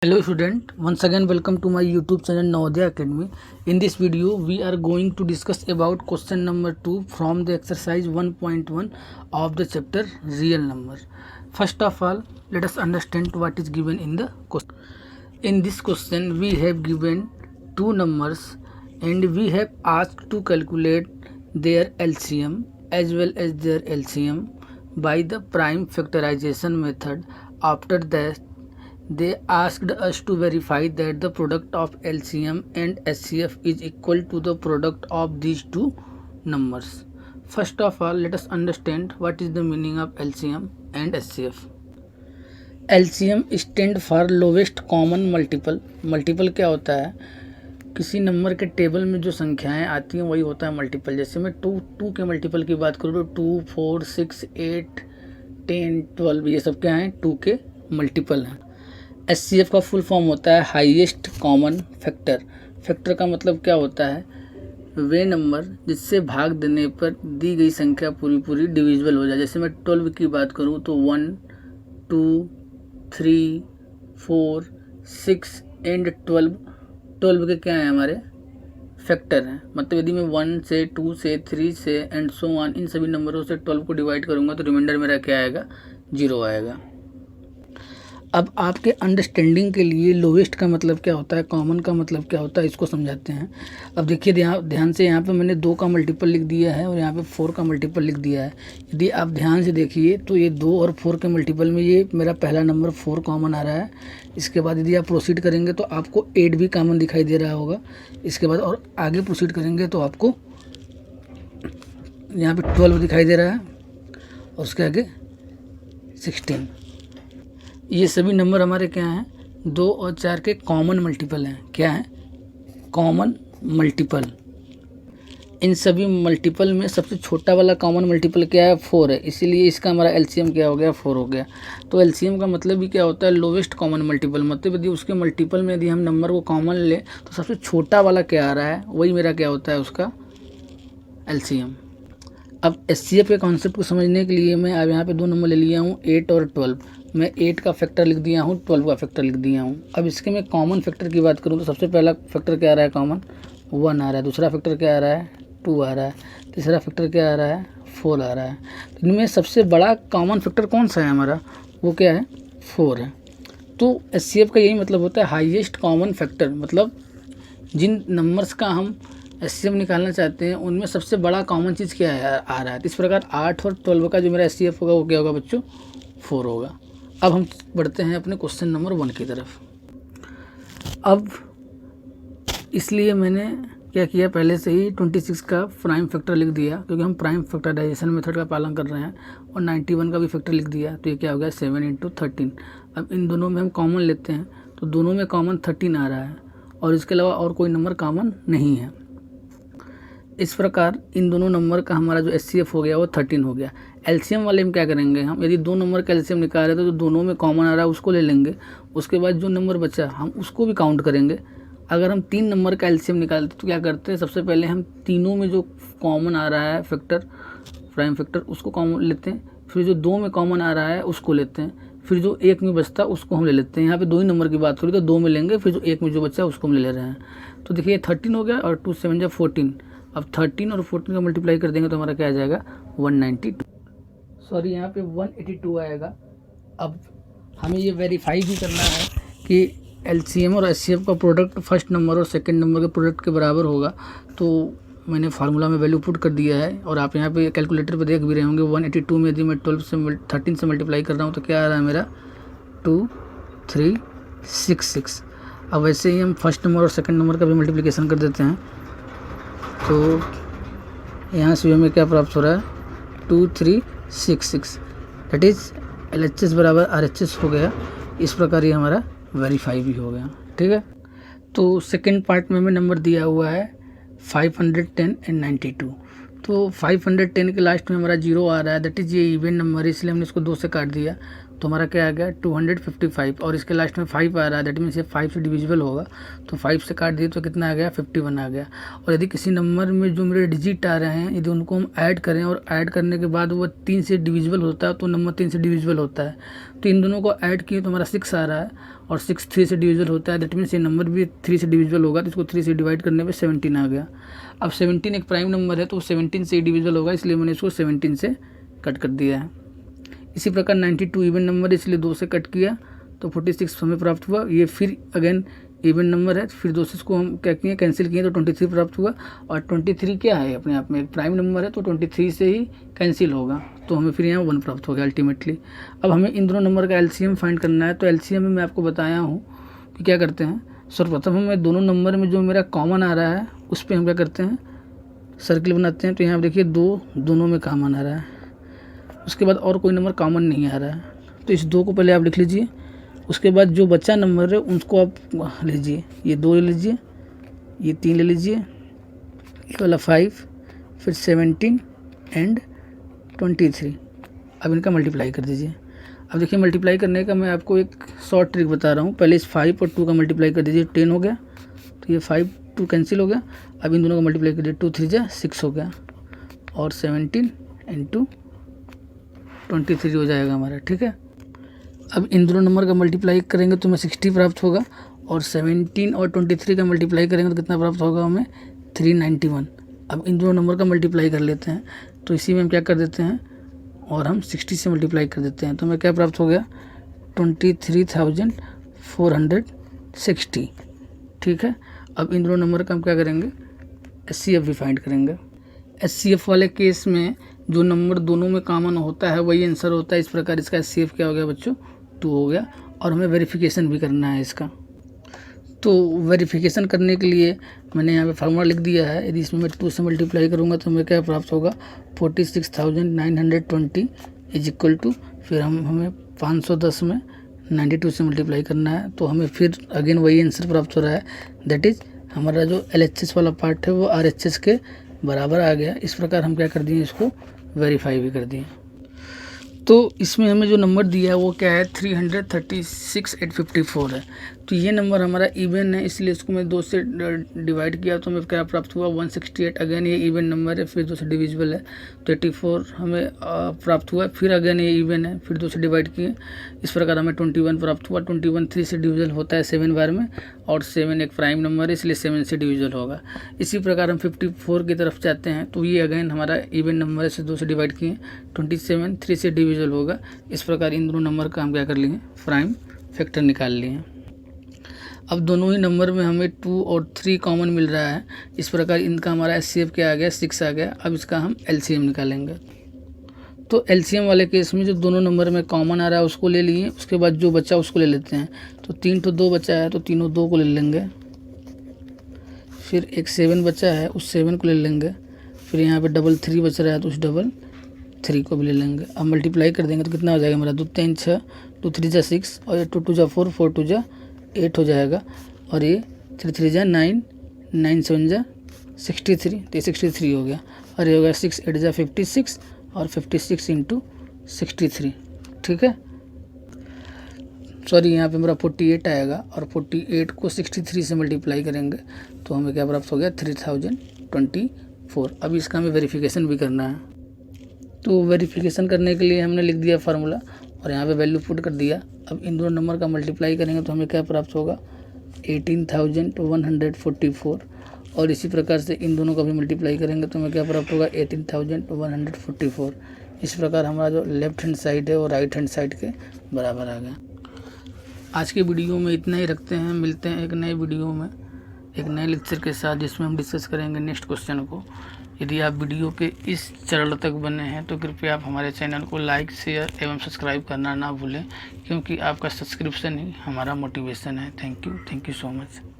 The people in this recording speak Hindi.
Hello student, once again welcome to my YouTube channel Navodaya Academy. In this video we are going to discuss about question number 2 from the exercise 1.1 of the chapter real number. First of all, let us understand what is given in the question. In this question we have given two numbers and we have asked to calculate their LCM as well as their LCM by the prime factorization method. After that they asked us to verify that the product of LCM and SCF is equal to the product of these two numbers. First of all, let us understand what is the meaning of LCM and SCF. LCM stand for lowest common multiple. Multiple क्या होता है? किसी नंबर के टेबल में जो संख्याएं आती हैं वही होता है मल्टीपल. जैसे मैं टू के मल्टीपल की बात करूँ तो 2, 4, 6, 8, 10, 12 ये सब क्या हैं? 2 के मल्टीपल हैं. SCF का फुल फॉर्म होता है हाईएस्ट कॉमन फैक्टर. फैक्टर का मतलब क्या होता है? वे नंबर जिससे भाग देने पर दी गई संख्या पूरी डिविजिबल हो जाए. जैसे मैं 12 की बात करूं तो 1, 2, 3, 4, 6 एंड 12 के क्या हैं? हमारे फैक्टर हैं. मतलब यदि मैं 1 से 2 से 3 से एंड सो ऑन इन सभी नंबरों से 12 को डिवाइड करूंगा तो रिमाइंडर मेरा क्या आएगा? 0 आएगा. अब आपके अंडरस्टैंडिंग के लिए लोवेस्ट का मतलब क्या होता है, कॉमन का मतलब क्या होता है, इसको समझाते हैं. अब देखिए ध्यान से, यहाँ पे मैंने 2 का मल्टीपल लिख दिया है और यहाँ पे 4 का मल्टीपल लिख दिया है. यदि आप ध्यान से देखिए तो ये 2 और 4 के मल्टीपल में ये मेरा पहला नंबर 4 कॉमन आ रहा है. इसके बाद यदि आप प्रोसीड करेंगे तो आपको 8 भी कॉमन दिखाई दे रहा होगा. इसके बाद और आगे प्रोसीड करेंगे तो आपको यहाँ पर 12 दिखाई दे रहा है और उसके आगे 16. ये सभी नंबर हमारे क्या हैं? 2 और 4 के कॉमन मल्टीपल हैं. क्या है? Common multiple. इन सभी मल्टीपल में सबसे छोटा वाला कॉमन मल्टीपल क्या है? 4 है. इसीलिए इसका हमारा एलसीएम क्या हो गया? 4 हो गया. तो एलसीएम का मतलब भी क्या होता है? Lowest common multiple. मतलब यदि उसके मल्टीपल में यदि हम नंबर को कॉमन ले तो सबसे छोटा वाला क्या आ रहा है वही मेरा क्या होता है? उसका एलसीएम. अब एचसीएफ के कॉन्सेप्ट को समझने के लिए मैं अब यहाँ पे 2 नंबर ले लिया हूँ 8 और 12. मैं 8 का फैक्टर लिख दिया हूँ, 12 का फैक्टर लिख दिया हूँ. अब इसके मैं कॉमन फैक्टर की बात करूँ तो सबसे पहला फैक्टर क्या आ रहा है? कॉमन 1 आ रहा है. दूसरा फैक्टर क्या आ रहा है? 2 आ रहा है. तीसरा फैक्टर क्या आ रहा है? 4 आ रहा है. तो इनमें सबसे बड़ा कॉमन फैक्टर कौन सा है हमारा? वो क्या है? 4 है. तो एचसीएफ का यही मतलब होता है हाईएस्ट कॉमन फैक्टर. मतलब जिन नंबर्स का हम एचसीएफ निकालना चाहते हैं उनमें सबसे बड़ा कॉमन चीज़ क्या है आ रहा है. तो इस प्रकार 8 और 12 का जो मेरा एचसीएफ होगा वो क्या होगा बच्चों? 4 होगा. अब हम बढ़ते हैं अपने क्वेश्चन नंबर 1 की तरफ. अब इसलिए मैंने क्या किया, पहले से ही 26 का प्राइम फैक्टर लिख दिया क्योंकि हम प्राइम फैक्टराइजेशन मेथड का पालन कर रहे हैं. और 91 का भी फैक्टर लिख दिया. तो ये क्या हो गया? 7 × 13. अब इन दोनों में हम कॉमन लेते हैं तो दोनों में कॉमन 13 आ रहा है और इसके अलावा और कोई नंबर कॉमन नहीं है. इस प्रकार इन दोनों नंबर का हमारा जो एचसीएफ हो गया वो 13 हो गया. एलसीएम वाले में क्या करेंगे हम? यदि 2 नंबर का एलसीएम निकाल रहे तो दोनों में कॉमन आ रहा है उसको ले लेंगे. उसके बाद जो नंबर बचा हम उसको भी काउंट करेंगे. अगर हम 3 नंबर का एलसीएम निकालते तो क्या करते हैं? सबसे पहले हम तीनों में जो कॉमन आ रहा है फैक्टर, प्राइम फैक्टर, उसको कॉमन लेते हैं. फिर जो 2 में कॉमन आ रहा है उसको लेते हैं. फिर जो 1 में बचता उसको हम ले लेते हैं. यहाँ पे 2 ही नंबर की बात हो रही तो 2 में लेंगे. फिर जो 1 में जो बचा उसको हम ले रहे हैं. तो देखिए 13 हो गया और 2 7 जा 14. अब 13 और 14 का मल्टीप्लाई कर देंगे तो हमारा क्या आ जाएगा? 192. सॉरी, यहाँ पे 182 आएगा. अब हमें ये वेरीफाई भी करना है कि एलसीएम और एचसीएफ का प्रोडक्ट फर्स्ट नंबर और सेकंड नंबर के प्रोडक्ट के बराबर होगा. तो मैंने फार्मूला में वैल्यू पुट कर दिया है और आप यहाँ पे कैलकुलेटर पे देख भी रहे होंगे. 182 में यदि मैं 13 से मल्टीप्लाई कर रहा हूँ तो क्या आ रहा है मेरा? 2366. अब वैसे ही हम फर्स्ट नंबर और सेकंड नंबर का भी मल्टीप्लिकेशन कर देते हैं तो यहाँ से हमें क्या प्राप्त हो रहा है? 2366. दैट इज़ LHS बराबर RHS हो गया. इस प्रकार ये हमारा वेरीफाई भी हो गया. ठीक है. तो सेकंड पार्ट में हमें नंबर दिया हुआ है 510 एंड 92. तो 510 के लास्ट में हमारा 0 आ रहा है. दैट इज़ ये इवन नंबर है इसलिए हमने इसको 2 से काट दिया तो हमारा क्या आ गया? 255. और इसके लास्ट में 5 आ रहा है. दैट मीन्स ये 5 से डिविजिबल होगा तो 5 से काट दिए तो कितना आ गया? 51 आ गया. और यदि किसी नंबर में जो मेरे डिजिट आ रहे हैं यदि उनको हम ऐड करें और ऐड करने के बाद वो 3 से डिविजिबल होता है तो नंबर 3 से डिविजिबल होता है. तो इन दोनों को ऐड किए तो हमारा 6 आ रहा है और 6 3 से डिविजिबल होता है, दैट मीन्स ये नंबर भी 3 से डिविजिबल होगा, तो इसको 3 से डिवाइड करने पे 17 आ गया। अब 17 एक प्राइम नंबर है तो 17 से ही डिविजिबल होगा, इसलिए मैंने इसको 17 से कट कर दिया है। इसी प्रकार 92 इवन नंबर है, इसलिए 2 से कट किया तो 46 हमें प्राप्त हुआ। ये फिर अगेन इवन नंबर है, फिर 2 से इसको हम क्या किए, कैंसिल किए तो 23 प्राप्त हुआ। और 23 क्या है, अपने आप में एक प्राइम नंबर है तो 23 से ही कैंसिल होगा, तो हमें फिर यहाँ 1 प्राप्त हो गया अल्टीमेटली। अब हमें इन दोनों नंबर का एलसीएम फाइंड करना है। तो एलसीएम में मैं आपको बताया हूँ कि क्या करते हैं। सर्वप्रथम हमें दोनों नंबर में जो मेरा कॉमन आ रहा है उस पर हम क्या करते हैं, सर्किल बनाते हैं। तो यहाँ देखिए 2 दोनों में कॉमन आ रहा है, उसके बाद और कोई नंबर कॉमन नहीं आ रहा है, तो इस 2 को पहले आप लिख लीजिए। उसके बाद जो बच्चा नंबर है उसको आप लीजिए, ये 2 ले लीजिए, ये 3 ले लीजिए, ये वाला 5, फिर 17 एंड 23। अब इनका मल्टीप्लाई कर दीजिए। अब देखिए मल्टीप्लाई करने का मैं आपको एक शॉर्ट ट्रिक बता रहा हूँ। पहले इस 5 और 2 का मल्टीप्लाई कर दीजिए, 10 हो गया, तो ये 5 2 कैंसिल हो गया। अब इन दोनों का मल्टीप्लाई कर दीजिए, 2 3 जा 6 हो गया, और 17 इंटू 23 हो जाएगा हमारा, ठीक है। अब इन दोनों नंबर का मल्टीप्लाई करेंगे तो हमें 60 प्राप्त होगा, और 17 और 23 का मल्टीप्लाई करेंगे तो कितना प्राप्त होगा हमें, 391। अब इन दोनों नंबर का मल्टीप्लाई कर लेते हैं, तो इसी में हम क्या कर देते हैं, और हम 60 से मल्टीप्लाई कर देते हैं, तो हमें क्या प्राप्त हो गया, 23,460, ठीक है। अब इन दोनों नंबर का हम क्या करेंगे, एचसीएफ भी फाइंड करेंगे। एचसीएफ वाले केस में जो नंबर दोनों में कॉमन होता है वही आंसर होता है। इस प्रकार इसका एचसीएफ क्या हो गया बच्चों, 2 हो गया। और हमें वेरिफिकेशन भी करना है इसका, तो वेरिफिकेशन करने के लिए मैंने यहाँ पे फार्मूला लिख दिया है। यदि इसमें मैं 2 से मल्टीप्लाई करूँगा तो हमें क्या प्राप्त होगा, 46,920 इज इक्वल टू, फिर हमें 510 में 92 से मल्टीप्लाई करना है, तो हमें फिर अगेन वही आंसर प्राप्त हो रहा है। दैट इज़ हमारा जो LHS वाला पार्ट है वो RHS के बराबर आ गया। इस प्रकार हम क्या कर दिए, इसको वेरीफाई भी कर दिए। तो इसमें हमें जो नंबर दिया है वो क्या है, 336,854 है। तो ये नंबर हमारा इवन है, इसलिए इसको मैं 2 से डिवाइड किया तो हमें क्या प्राप्त हुआ, 168। अगेन ये इवन नंबर है, फिर 2 से डिविजिबल है तो 84 हमें प्राप्त हुआ। फिर अगेन ये इवन है, फिर 2 से डिवाइड किए, इस प्रकार हमें 21 प्राप्त हुआ। 21 3 से डिविजल होता है 7 बार में, और 7 एक प्राइम नंबर है इसलिए 7 से डिविजल होगा। इसी प्रकार हम 54 की तरफ जाते हैं, तो ये अगेन हमारा इवन नंबर है, इसे 2 से डिवाइड किए, 27 3 से डिविजल होगा। इस प्रकार इन दोनों नंबर का हम क्या कर लिए, प्राइम फैक्टर निकाल लिए। अब दोनों ही नंबर में हमें 2 और 3 कॉमन मिल रहा है, इस प्रकार इनका हमारा एचसीएफ क्या आ गया, 6 आ गया। अब इसका हम एलसीएम निकालेंगे। तो एलसीएम वाले केस में जो दोनों नंबर में कॉमन आ रहा है उसको ले लिए, उसके बाद जो बचा उसको ले लेते हैं। तो 3 तो 2 बचा है तो तीनों 2 को ले लेंगे, फिर एक 7 बचा है उस 7 को ले लेंगे, फिर यहाँ पे 3 बच रहा है तो उस 3 को भी ले लेंगे। अब मल्टीप्लाई कर देंगे तो कितना हो जाएगा हमारा, 2 3 6, 2 3 जा 6, और ये 2 2 जा 4, 4 2 जा 8 हो जाएगा, और ये 3 3 जा 9, 9 7 जा 63, तो ये 63 हो गया। और ये हो गया 6 8 जा 56, और 56 इंटू 63, ठीक है। सॉरी यहाँ पे मेरा 48 आएगा, और 48 को 63 से मल्टीप्लाई करेंगे तो हमें क्या प्राप्त हो गया, 3024। अब इसका हमें वेरिफिकेशन भी करना है। तो वेरिफिकेशन करने के लिए हमने लिख दिया फार्मूला, और यहाँ पे वैल्यू पुट कर दिया। अब इन दोनों नंबर का मल्टीप्लाई करेंगे तो हमें क्या प्राप्त होगा, 18,144। और इसी प्रकार से इन दोनों का भी मल्टीप्लाई करेंगे तो हमें क्या प्राप्त होगा, 18,144। इस प्रकार हमारा जो लेफ्ट हैंड साइड है वो राइट हैंड साइड के बराबर आ गया। आज के वीडियो में इतना ही रखते हैं, मिलते हैं एक नए वीडियो में एक नए लेक्चर के साथ, जिसमें हम डिस्कस करेंगे नेक्स्ट क्वेश्चन को। यदि आप वीडियो के इस चरण तक बने हैं तो कृपया आप हमारे चैनल को लाइक शेयर एवं सब्सक्राइब करना ना भूलें, क्योंकि आपका सब्सक्रिप्शन ही हमारा मोटिवेशन है। Thank you so much.